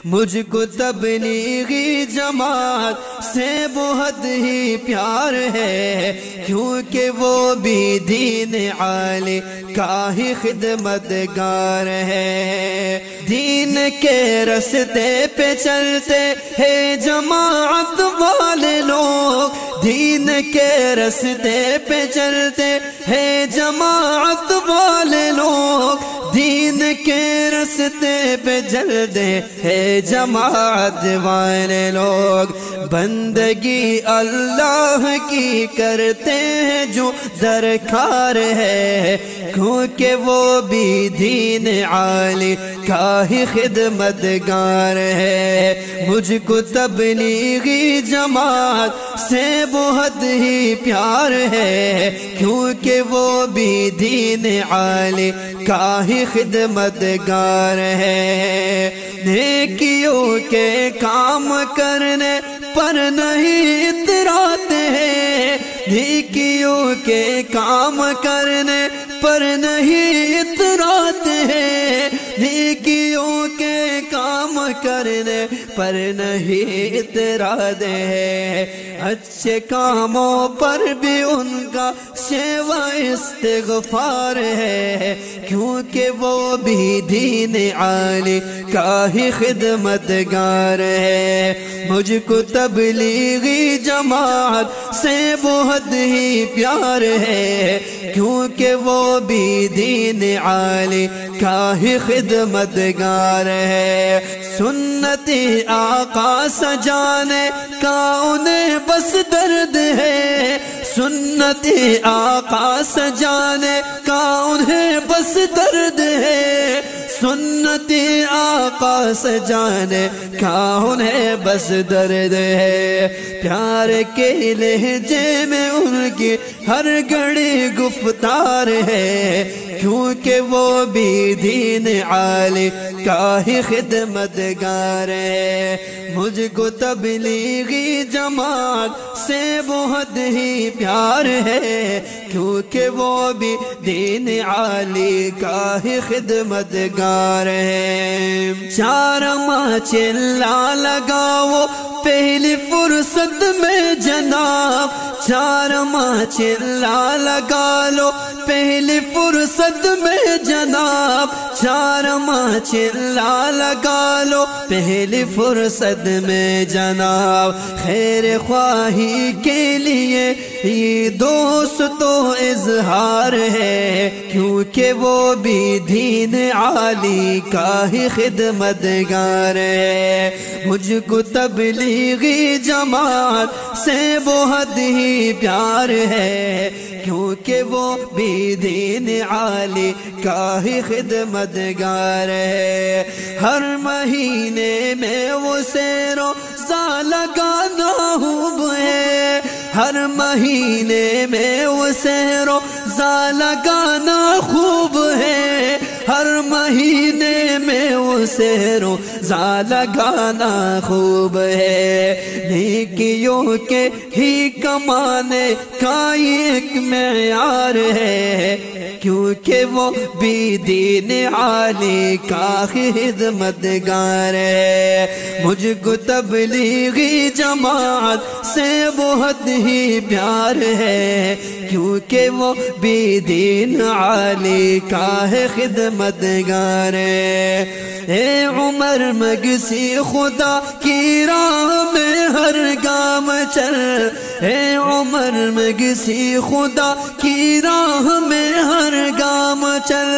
مجھ کو تبلیغی جماعت سے بہت ہی پیار ہے، کیونکہ وہ بھی دین عالی کا ہی خدمتگار ہے۔ دین کے راستے پہ چلتے ہیں جماعت والے لوگ، دین کے راستے پہ چلتے ہیں جماعت والے لوگ، دین کے راستے پہ چلتے ہیں جماعت والے لوگ۔ بندگی اللہ کی کرتے ہیں جو درکار ہے، کیونکہ وہ بھی دین عالی کا ہی خدمتگار ہے۔ مجھ کو تبلیغی جماعت سے بہت ہی پیار ہے، کیونکہ وہ بھی دین عالی کا ہی خدمتگار ہے۔ نیکیوں کے کام کرنے پر نہیں اتراتے ہیں، نیکیوں کے کام کرنے پر نہیں اتراتے ہیں، نیکیوں کے کام کرنے پر نہیں اتراتے ہیں۔ اچھے کاموں پر بھی ان کا سوا استغفار ہے، کیونکہ وہ بھی دین عالی کا ہی خدمتگار ہے۔ مجھ کو تبلیغی جماعت سے بہت ہی پیار ہے، کیونکہ وہ بھی دین عالی کا ہی خدمتگار ہے۔ سنت آقا سجانے کا انہیں بس درد ہے، سنت آقا سجانے کا انہیں بس درد ہے، سنت آقا سجانے کا انہیں بس درد ہے۔ پیار کے لہجے میں ان کی ہر گھڑی گفتار ہے، کیونکہ وہ بھی دین عالی کا ہی خدمتگار ہے۔ مجھ کو تبلیغی جماعت سے بہت ہی پیار ہے، کیونکہ وہ بھی دین عالی کا ہی خدمتگار ہے۔ چار ماہ چلا لگاؤ پہلی فرصت میں جناب، چار ماہ چلا لگا لو پہلی فرصت میں جناب، چار ماہ چلا لگا لو پہلی فرصت میں جناب۔ خیر خواہی کے لیے یہ دوست تو اظہار ہے، کیونکہ وہ بھی دین عالی کا ہی خدمتگار ہے۔ مجھ کو تبلیغی جماعت سے بہت ہی پیار ہے، کیونکہ وہ بھی دین عالی کا ہی خدمتگار ہے۔ ہر مہینے میں وہ روزہ لگانا خوب ہے، ہر مہینے میں وہ روزہ لگانا خوب ہے، ہر مہینے میں اسے روزہ لگانا خوب ہے۔ نیکیوں کے ہی کمانے کا ایک معیار ہے، کیونکہ وہ بھی دین عالی کا خدمتگار ہے۔ مجھ کو تبلیغی جماعت سے بہت ہی پیار ہے، کیونکہ وہ بھی دین عالی کا خدمتگار ہے۔ اے عمر مگسی خدا کی راہ میں ہر گام چل، اے عمر مگسی خدا کی راہ میں ہر گام چل،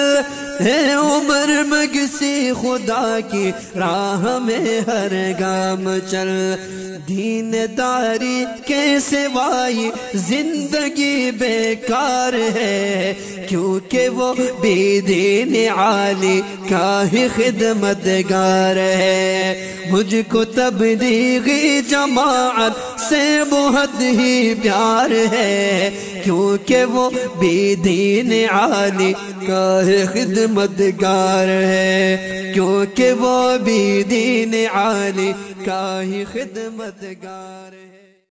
اے عمر مگسی خدا کی راہ میں ہر گام چل۔ دین داری کے سوائے زندگی بیکار ہے، کیونکہ وہ بھی دین عالی کا ہی خدمتگار ہے۔ مجھ کو تبلیغی جماعت سے بہت ہی پیار ہے، کیونکہ وہ بھی دین عالی کا ہی خدمتگار ہے، کیونکہ وہ بھی دین عالی کا ہی خدمتگار ہے۔